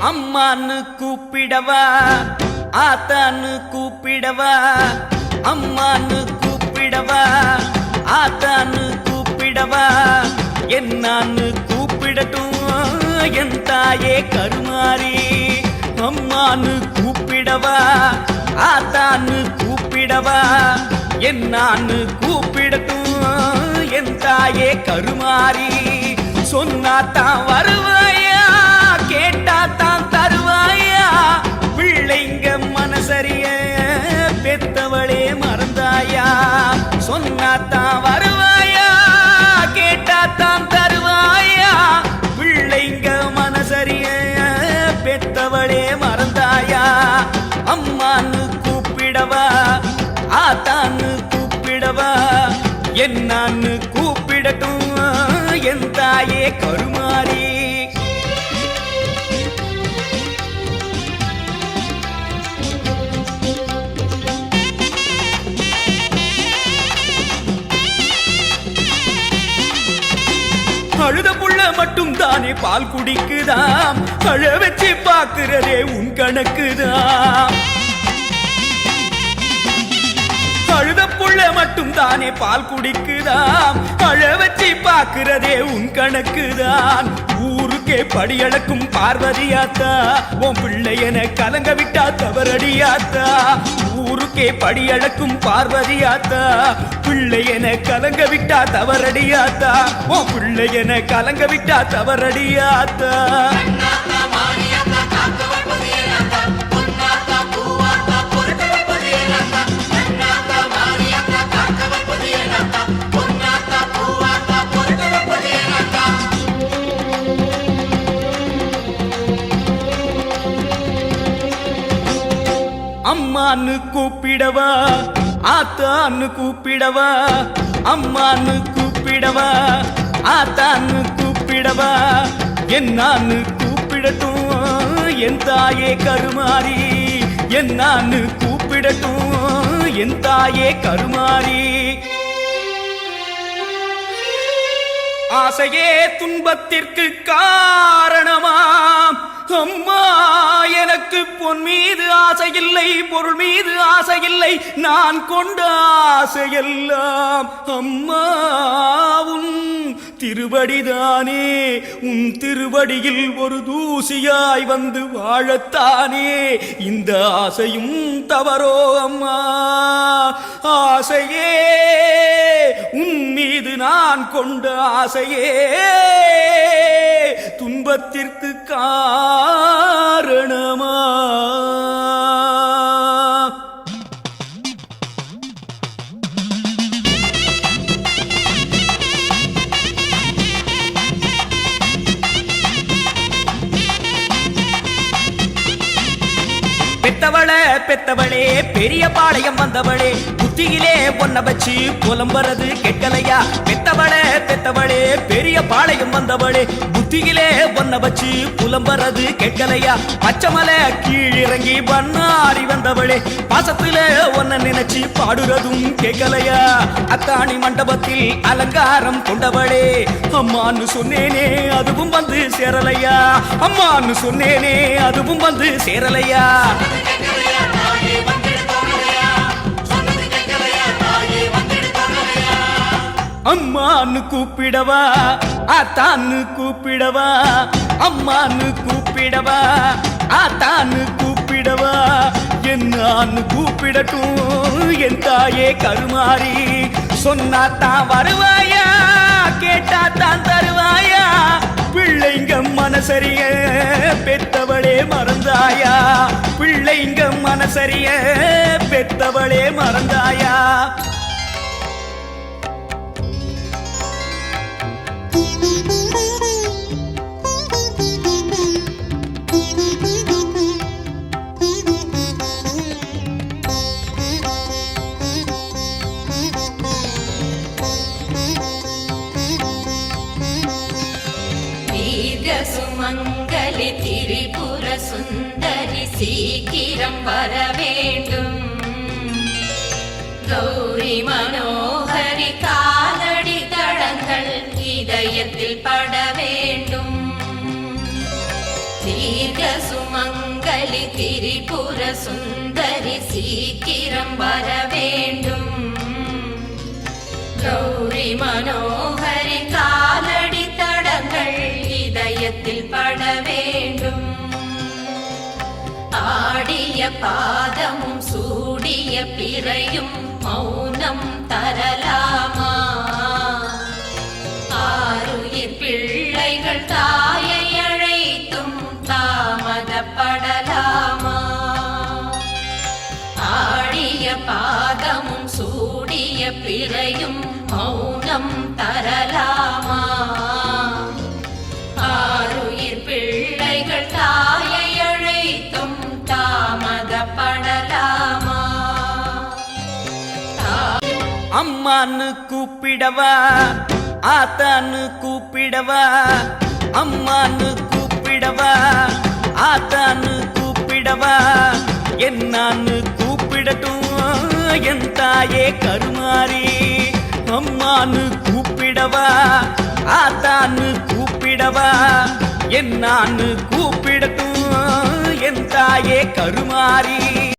அம்மான்னு கூப்பிடவா ஆத்தான்னு கூப்பிடவா அம்மான்னு கூப்பிடவா ஆத்தான்னு கூப்பிடவா என்னான்னு கூப்பிடட்டும் என் தாயே கருமாரி அம்மான்னு கூப்பிடவா ஆத்தான்னு கூப்பிடவா என்னான்னு கூப்பிடட்டும் என் தாயே கருமாரி சொன்னாத்தான் வருவாயா கேட்டாத்தான் தருவாயா பிள்ளைங்க மனசரிய பெத்தவளே மறந்தாயா சொன்னாத்தான் வருவாயா கேட்டாத்தான் தருவாயா பிள்ளைங்க மனசரிய பெத்தவளே மறந்தாயா அம்மான்னு கூப்பிடவா ஆத்தான்னு கூப்பிடவா என்னான்னு கூப்பிடட்டும் என் தாயே கருமாரி அழுத புள்ள மட்டும் தானே பால் குடிக்குதாம் அழ வச்சு பாக்குறதே உன் கணக்குதான் அழுத புள்ள மட்டும் தானே பால் குடிக்குதாம் அழ வச்சு பாக்குறதே உன் கணக்குதான் ஊருக்கே படியளக்கும் பார்வதியாத்தா உன் பிள்ளையன கலங்க விட்டா தவறடியாத்தா ஊருக்கே படியளக்கும் பார்வதியாத்தா பிள்ளையன கலங்க விட்டா தவறடியாத்தா உன் பிள்ளையன கலங்க விட்டா தவறடியாத்தா அம்மான்னு கூப்பிடவா ஆத்தான்னு கூப்பிடவா அம்மான்னு கூப்பிடவா ஆத்தான்னு கூப்பிடவா என்னான்னு கூப்பிடட்டும் என் தாயே கருமாரி என்னான்னு கூப்பிடட்டும் என் தாயே கருமாரி ஆசையே துன்பத்திற்கு காரணமாம் அம்மா எனக்கு பொன் மீது ஆசையில்லை பொருள் மீது ஆசையில்லை நான் கொண்ட ஆசையெல்லாம் அம்மா உன் திருவடிதானே உன் திருவடியில் ஒரு தூசியாய் வந்து வாழத்தானே இந்த ஆசையும் தவறோ அம்மா ஆசையே உன் மீது நான் கொண்ட ஆசையே துன்பத்திற்கு காரணமா பெத்தவளே பெத்தவளே பெரிய பாளையம் வந்தவளே புத்தியிலே பொன்ன வச்சு புலம்புறது கெட்டலையா பெத்தவளே பெத்தவளே பெரிய பாளையம் வந்தவளே புத்தியிலே பொன்ன வச்சு புலம்புறது கெட்டலையா பச்சைமலை கீழிறங்கி பண்ணாரி வந்தவளே பாசத்துல ஒன்ன நினைச்சு பாடுறதும் கேட்கலையா அத்தாணி மண்டபத்தில் அலங்காரம் கொண்டவளே அம்மான்னு சொன்னேனே அதுவும் வந்து சேரலையா அம்மான்னு சொன்னேனே அதுவும் வந்து சேரலையா அம்மான்னு கூப்பிடவா ஆத்தான்னு கூப்பிடவா அம்மான்னு கூப்பிடவா ஆத்தான்னு கூப்பிடவா என்னான்னு கூப்பிடட்டும் என் தாயே கருமாரி சொன்னாத்தான் வருவாயா கேட்டாத்தான் தருவாயா பிள்ளைங்க மனசரிய பெத்தவளே மறந்தாயா பிள்ளைங்க மனசரிய பெத்தவளே மறந்தாயா சுமங்கலி திரிபுர சுந்தரி சீக்கிரம் வர வேண்டும் கௌரி மனோகரி காலடி தடங்கள் இதயத்தில் பட வேண்டும் தீர்க்க திரிபுர சுந்தரி சீக்கிரம் வர வேண்டும். கௌரி மனோகரி காலடி தடங்கள் இதயத்தில் பட வேண்டும். ஆடிய பாதமும் சூடிய பிறையும் மௌனம் தரலாமா? ஆருயிர் பிள்ளைகள் தாயை அழைத்தும் தாமதப்படலாமா? ஆடிய பாதமும் சூடிய பிறையும் மௌனம் தரலாமா? ஆருயிர் பிள்ளைகள் தாயை அழைத்தும் தாமதப்படலாமா? அம்மான்னு கூப்பிடவா, ஆத்தான்னு கூப்பிடவா, அம்மான்னு கூப்பிடவா, ஆத்தான்னு கூப்பிடவா, என்னான்னு கூப்பிடட்டும் என் தாயே கருமாரி. அம்மான்னு கூப்பிடவா, ஆத்தான்னு கூப்பிடவா, என்னான்னு கூப்பிடட்டும் என் தாயே கருமாரி.